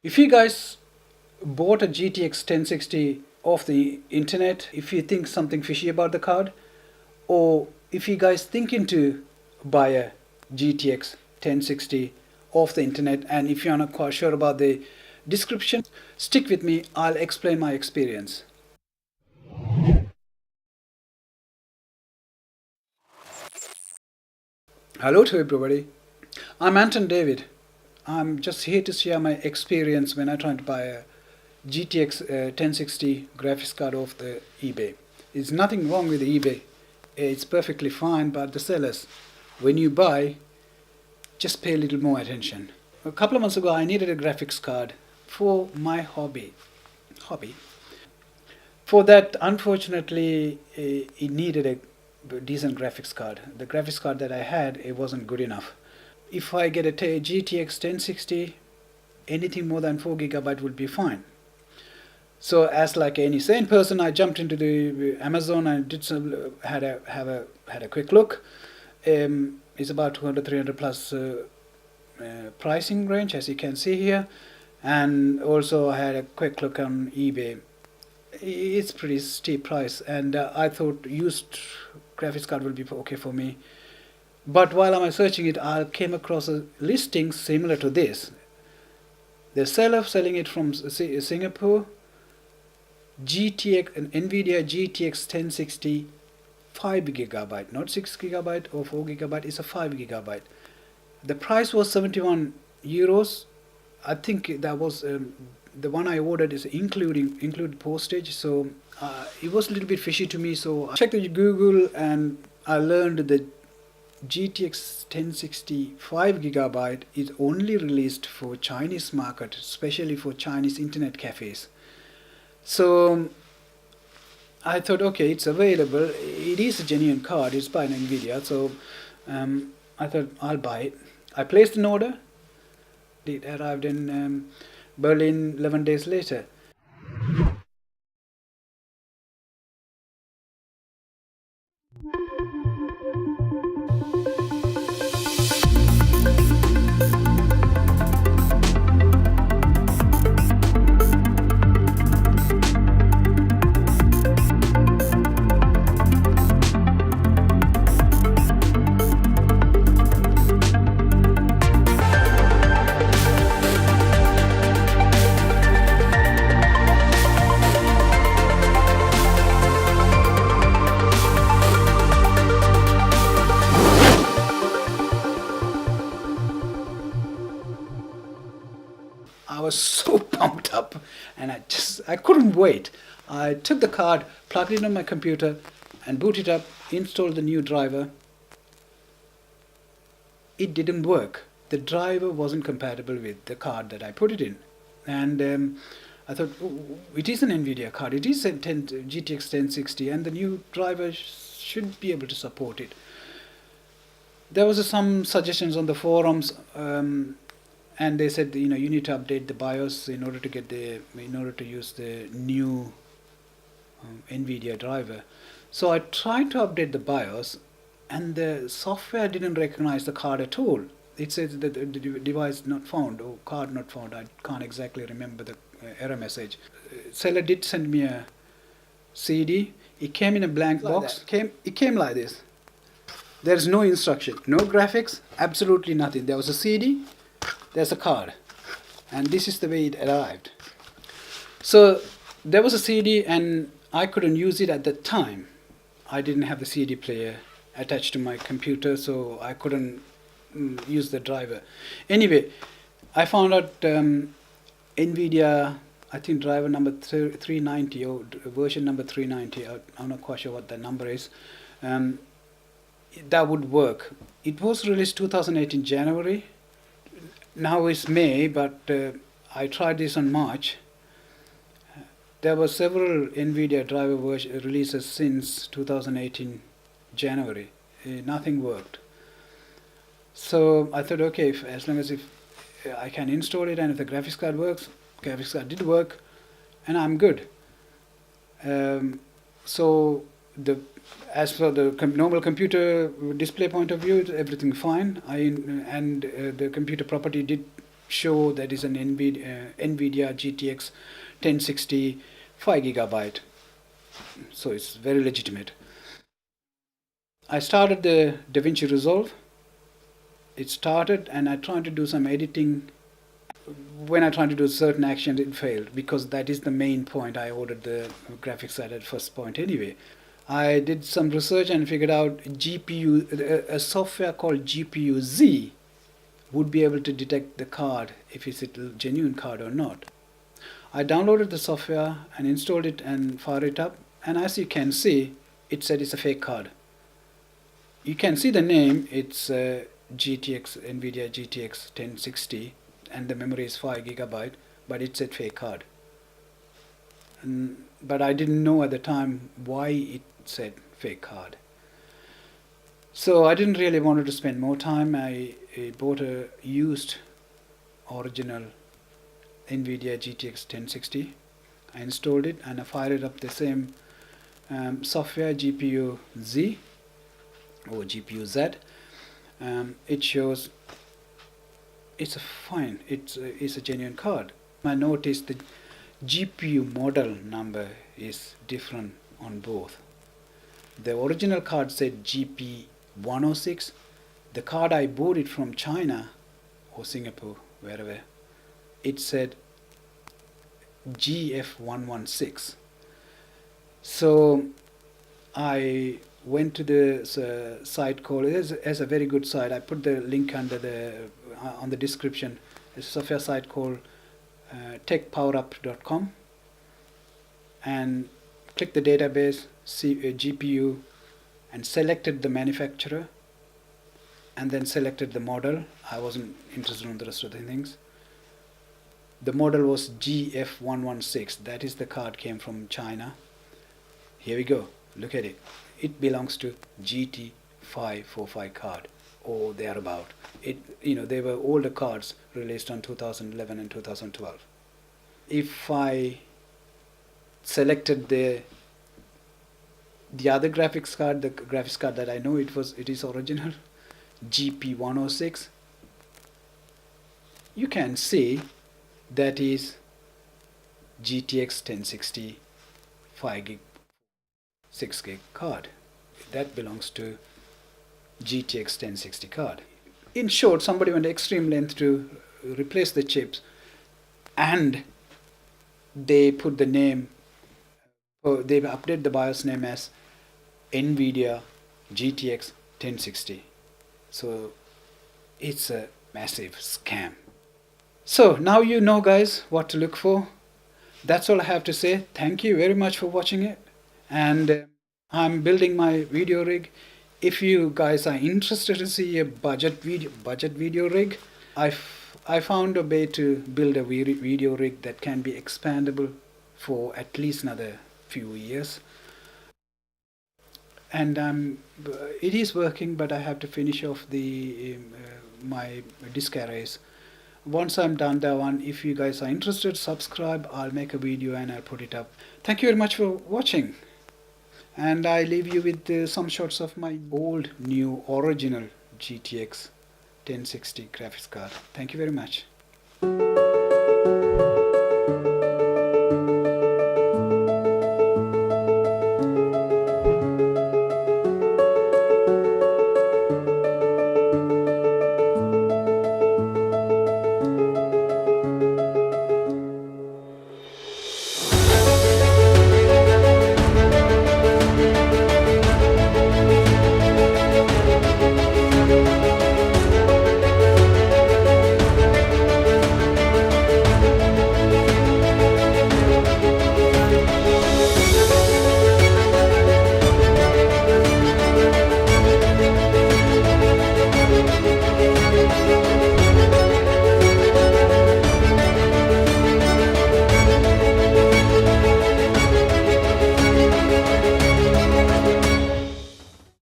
If you guys bought a GTX 1060 off the internet, if you think something fishy about the card, or if you guys thinking to buy a GTX 1060 off the internet, and if you're not quite sure about the description, stick with me, I'll explain my experience. Hello to everybody. I'm Anton David. I'm just here to share my experience when I tried to buy a GTX 1060 graphics card off the eBay. There's nothing wrong with the eBay. It's perfectly fine, but the sellers, when you buy, just pay a little more attention. A couple of months ago, I needed a graphics card for my hobby. For that, unfortunately, it needed a decent graphics card. The graphics card that I had, it wasn't good enough. If I get a GTX 1060, anything more than 4 gigabyte would be fine. So, as like any sane person, I jumped into the Amazon and did some had a quick look. It's about 200, 300 plus pricing range, as you can see here, and also I had a quick look on eBay. It's pretty steep price, and I thought used graphics card will be okay for me. But while I was searching it, I came across a listing similar to this. The seller selling it from Singapore. GTX, an Nvidia GTX 1060 5 gigabyte, not 6 gigabyte or 4 gigabyte, it's a 5 gigabyte. The price was 71 euros. I think that was the one I ordered is include postage, so it was a little bit fishy to me. So I checked the Google and I learned that GTX 1060 5 gigabyte is only released for Chinese market, especially for Chinese internet cafes. So I thought, okay, it's available. It is a genuine card. It's by Nvidia, so I thought I'll buy it. I placed an order. It arrived in Berlin 11 days later. I was so pumped up, and I couldn't wait. I took the card, plugged it on my computer, and booted up, installed the new driver. It didn't work. The driver wasn't compatible with the card that I put it in. And I thought, oh, it is an Nvidia card. It is a GTX 1060, and the new driver should be able to support it. There was some suggestions on the forums, and they said, you need to update the BIOS in order to use the new Nvidia driver. So I tried to update the BIOS, and the software didn't recognize the card at all. It says that the device not found or card not found. I can't exactly remember the error message. Seller did send me a CD. It came in a blank box. It came like this. There's no instruction, no graphics, absolutely nothing. There was a CD, there's a card, and this is the way it arrived. So there was a CD, and I couldn't use it at the time. I didn't have the CD player attached to my computer, so I couldn't use the driver. Anyway, I found out Nvidia, I think driver number 390 or version number 390. I'm not quite sure what the number is. That would work. It was released 2018 January. Now it's May, but I tried this on March. There were several Nvidia driver releases since 2018 January. Nothing worked. So I thought, okay, as long as if I can install it and if the graphics card works, graphics card did work, and I'm good. So as for the normal computer display point of view, everything fine. The computer property did show that is an Nvidia GTX 1060 5 GB, so it's very legitimate. I started the Davinci Resolve. It started and I tried to do some editing. When I tried to do certain actions, it failed because that is the main point. I ordered the graphics card at first point anyway. I did some research and figured out a software called GPU-Z would be able to detect the card if it's a genuine card or not. I downloaded the software and installed it and fired it up, and as you can see, it said it's a fake card. You can see the name, it's GTX, Nvidia GTX 1060, and the memory is 5 GB, but it's a fake card. But I didn't know at the time why it said fake card. So I didn't really want to spend more time. I bought a used original Nvidia GTX 1060. I installed it and I fired up the same software, GPU-Z or GPU-Z. It shows it's fine. It's a genuine card. I noticed the GPU model number is different on both. The original card said GP106. The card I bought it from China or Singapore, wherever, it said GF116. So I went to the site called, it's a very good site. I put the link under on the description. It's a software site called techpowerup.com, and click the database, GPU, and selected the manufacturer, and then selected the model. I wasn't interested in the rest of the things. The model was GF116. That is the card came from China. Here we go. Look at it. It belongs to GT545 card or thereabout. They were older cards released on 2011 and 2012. If I selected the other graphics card, the graphics card that I know it is original, GP106, you can see that is GTX 1060 5 6 gig card. That belongs to GTX 1060 card. In short, somebody went extreme length to replace the chips, and they put the name, they update the BIOS name as Nvidia GTX 1060. So it's a massive scam. So now you know, guys, what to look for. That's all I have to say. Thank you very much for watching it. And I'm building my video rig. If you guys are interested to see a budget video rig, I found a way to build a video rig that can be expandable for at least another few years. And it is working, but I have to finish off my disk arrays. Once I'm done that one, if you guys are interested, subscribe. I'll make a video and I'll put it up. Thank you very much for watching. And I leave you with some shots of my old, new, original GTX 1060 graphics card. Thank you very much.